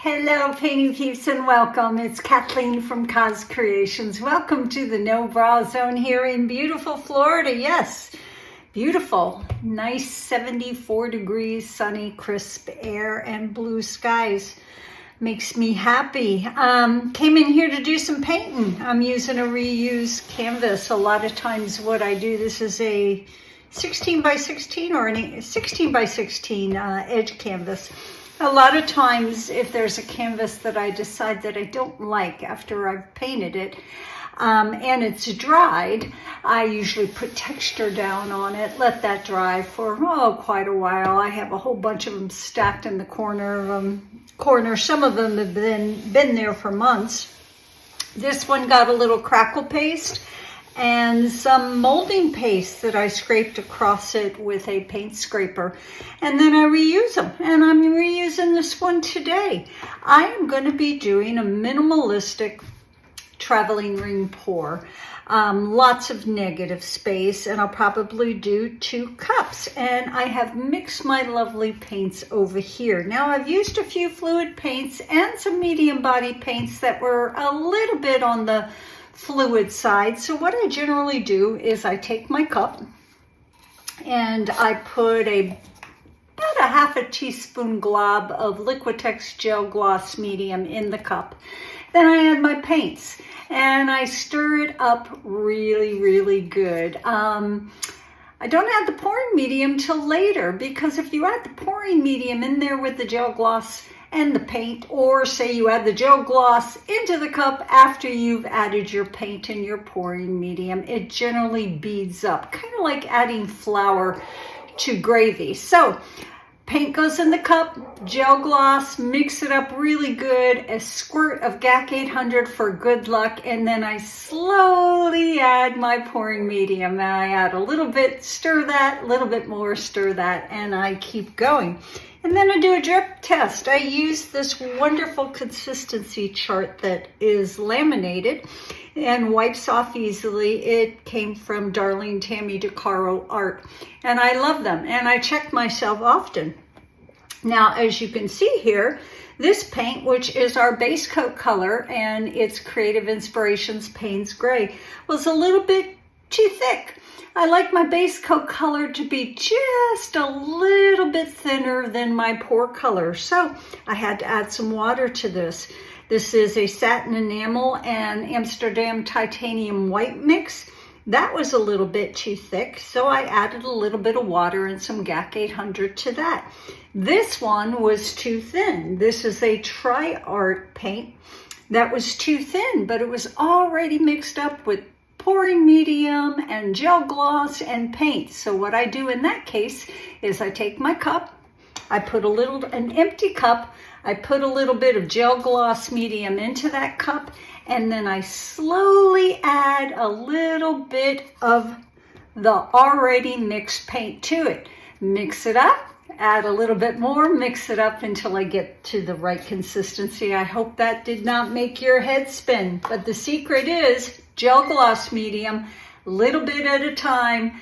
Hello painting peeps and welcome. It's Kathleen from Coz Creations. Welcome to the No Bra Zone here in beautiful Florida. Yes, beautiful, nice 74 degrees, sunny, crisp air and blue skies. Makes me happy. Came in here to do some painting. I'm using a reused canvas. A lot of times what I do, this is a 16 by 16 or a 16 by 16 edge canvas. A lot of times if there's a canvas that I decide that I don't like after I've painted it and it's dried, I usually put texture down on it, let that dry for quite a while. I have a whole bunch of them stacked in the corner. Some of them have been there for months. This one got a little crackle paste and some molding paste that I scraped across it with a paint scraper, and then I reuse them, and I'm reusing this one today. I am going to be doing a minimalistic traveling ring pour, lots of negative space, and I'll probably do 2 cups, and I have mixed my lovely paints over here. Now I've used a few fluid paints and some medium body paints that were a little bit on the fluid side. So what I generally do is I take my cup and I put about a half a teaspoon glob of Liquitex gel gloss medium in the cup. Then I add my paints and I stir it up really good. I don't add the pouring medium till later, because if you add the pouring medium in there with the gel gloss and the paint, or say you add the gel gloss into the cup after you've added your paint and your pouring medium, it generally beads up, kind of like adding flour to gravy. So paint goes in the cup, gel gloss, mix it up really good, a squirt of GAC 800 for good luck, and then I slowly add my pouring medium. I add a little bit, stir that, a little bit more, stir that, and I keep going. And then I do a drip test. I use this wonderful consistency chart that is laminated and wipes off easily. It came from Darlene Tammy DeCaro Art, and I love them, and I check myself often. Now, as you can see here, this paint, which is our base coat color, and it's Creative Inspirations Payne's Gray, was a little bit too thick. I like my base coat color to be just a little bit thinner than my pour color, so I had to add some water to this. This is a satin enamel and Amsterdam titanium white mix. That was a little bit too thick, so I added a little bit of water and some GAC 800 to that. This one was too thin. This is a Tri-Art paint that was too thin, but it was already mixed up with pouring medium and gel gloss and paint. So what I do in that case is I take my cup, I put an empty cup, I put a little bit of gel gloss medium into that cup, and then I slowly add a little bit of the already mixed paint to it. Mix it up, add a little bit more, mix it up until I get to the right consistency. I hope that did not make your head spin, but the secret is gel gloss medium, little bit at a time,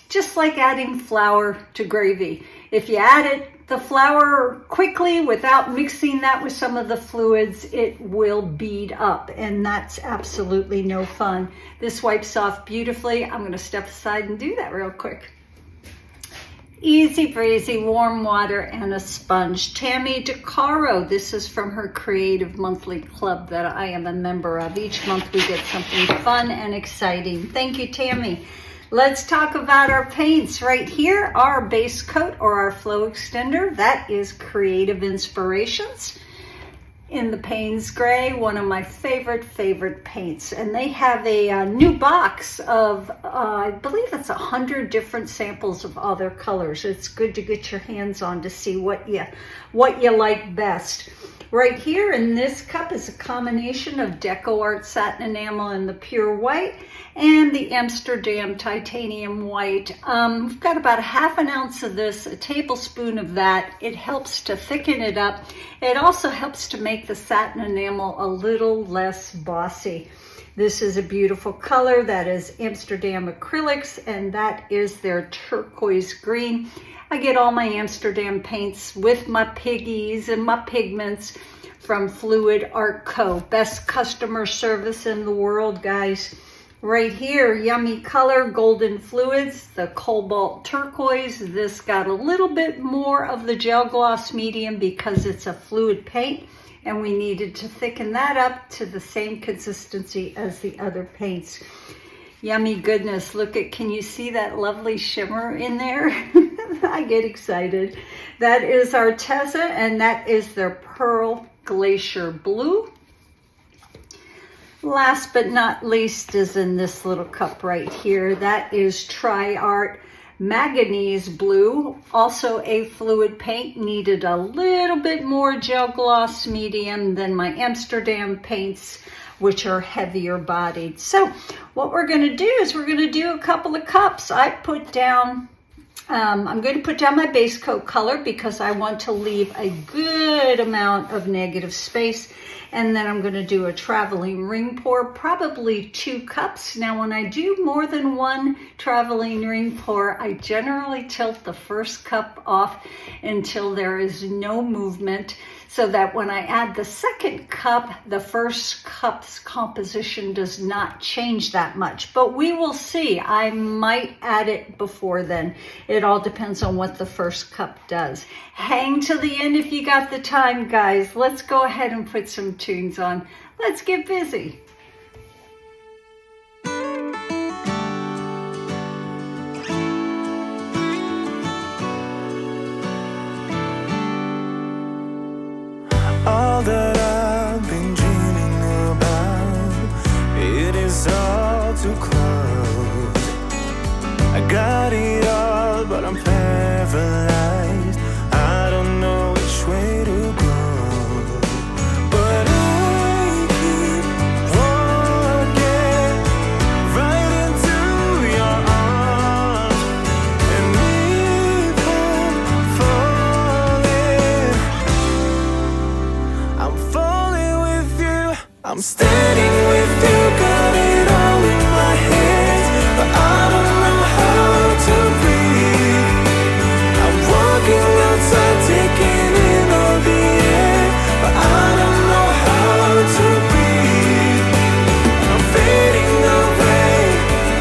just like adding flour to gravy. If you add the flour quickly without mixing that with some of the fluids, it will bead up, and that's absolutely no fun. This wipes off beautifully. I'm going to step aside and do that real quick. Easy breezy, warm water and a sponge. Tammy DeCaro, this is from her Creative Monthly Club that I am a member of. Each month we get something fun and exciting. Thank you, Tammy. Let's talk about our paints. Right here, our base coat or our flow extender, that is Creative Inspirations in the Payne's Gray, one of my favorite paints. And they have a new box of, I believe it's 100 different samples of other colors. It's good to get your hands on to see what you like best. Right here in this cup is a combination of Deco Art Satin Enamel in the pure white and the Amsterdam titanium white. We've got about a half an ounce of this, a tablespoon of that. It helps to thicken it up. It also helps to make the satin enamel a little less bossy. This is a beautiful color. That is Amsterdam Acrylics, and that is their turquoise green. I get all my Amsterdam paints with my piggies and my pigments from Fluid Art Co. Best customer service in the world, guys. Right here, yummy color, golden fluids, the cobalt turquoise. This got a little bit more of the gel gloss medium because it's a fluid paint, and we needed to thicken that up to the same consistency as the other paints. Yummy goodness. Look at, can you see that lovely shimmer in there? I get excited. That is Arteza, and that is their Pearl Glacier Blue. Last but not least is in this little cup right here. That is Tri-Art Manganese Blue, also a fluid paint. Needed a little bit more gel gloss medium than my Amsterdam paints, which are heavier bodied. So what we're going to do is we're going to do a couple of cups. I put down, I'm going to put down my base coat color because I want to leave a good amount of negative space. And then I'm going to do a traveling ring pour, probably 2 cups. Now, when I do more than one traveling ring pour, I generally tilt the first cup off until there is no movement, so that when I add the second cup, the first cup's composition does not change that much. But we will see. I might add it before then. It all depends on what the first cup does. Hang till the end if you got the time, guys. Let's go ahead and put some tunes on. Let's get busy. All that I've been dreaming about, it is all too close. I got it all, but I'm paralyzed. I don't know which way to go. But I keep walking right into your arms, and even falling. I'm falling with you, I'm standing with you, got it all in my hands, but I don't know how to breathe. I'm walking outside, taking in all the air, but I don't know how to breathe. I'm fading away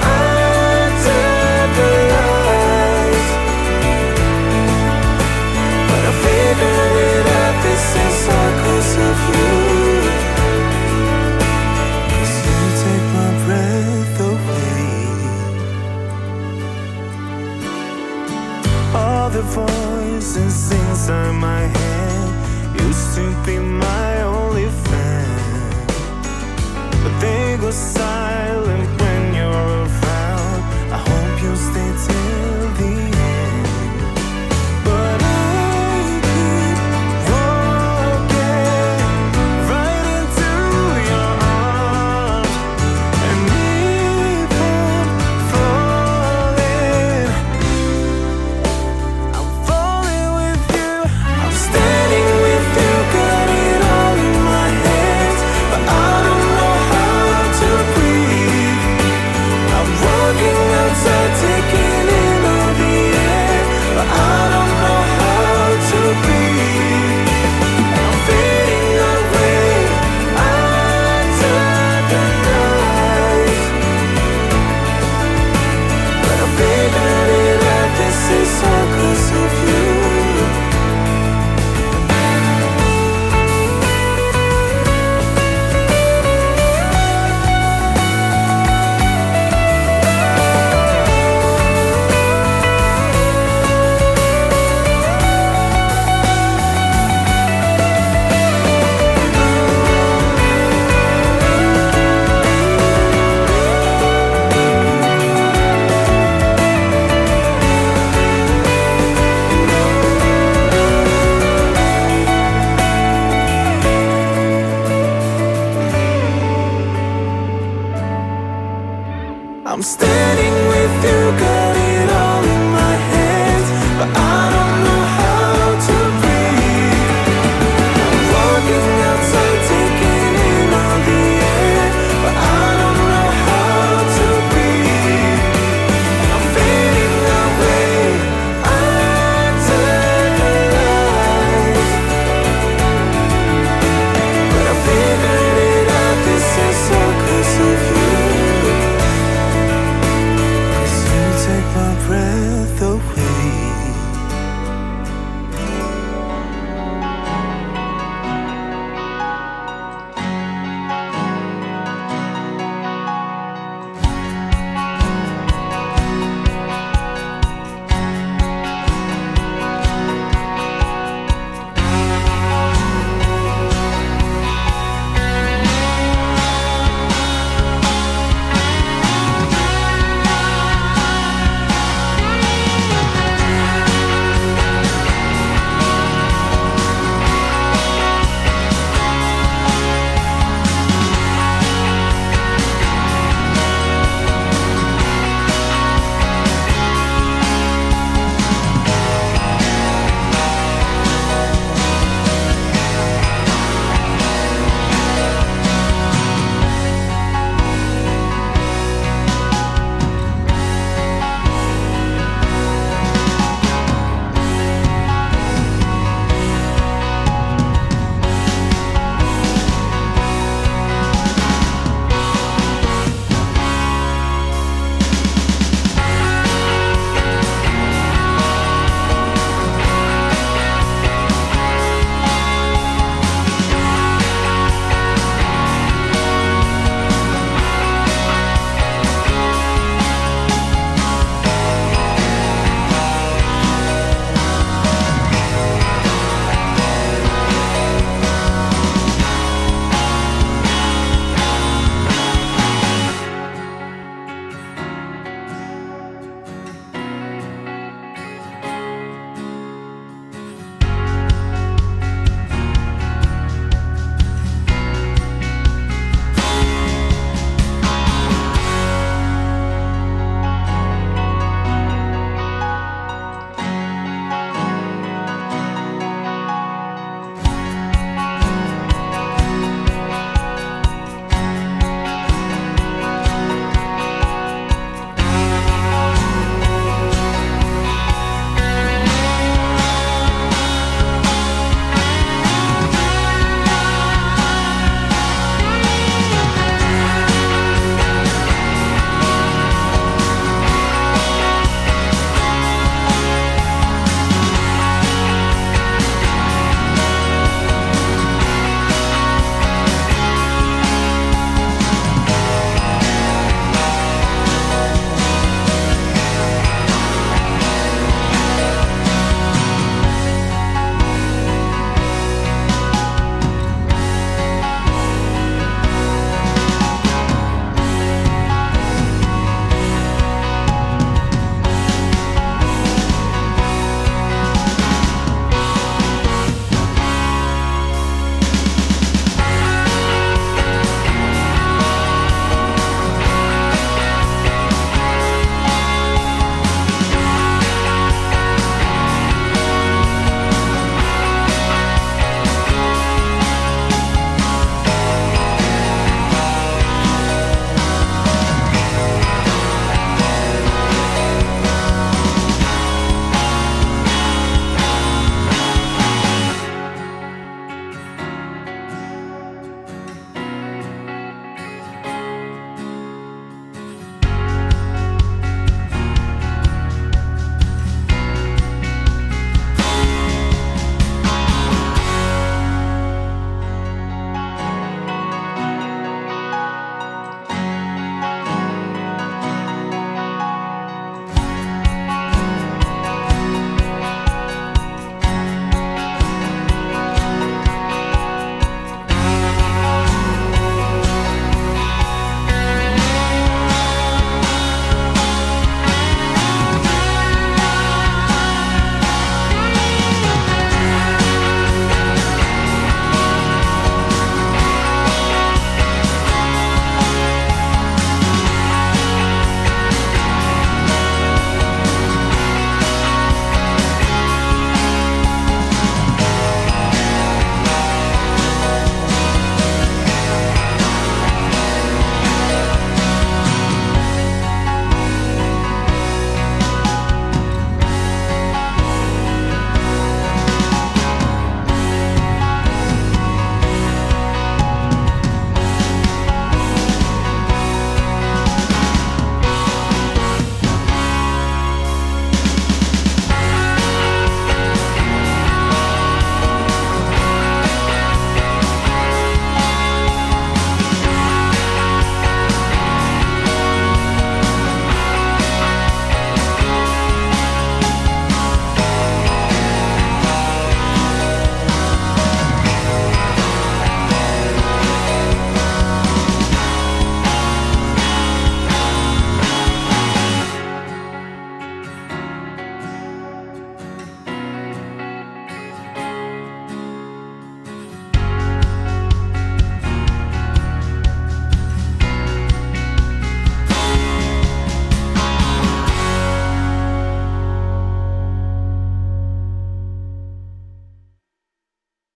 under the lights, but I figured it out, this is all 'cause of you. 'Cause you take my breath away. All the voices inside my head used to be my only friend, but they go silent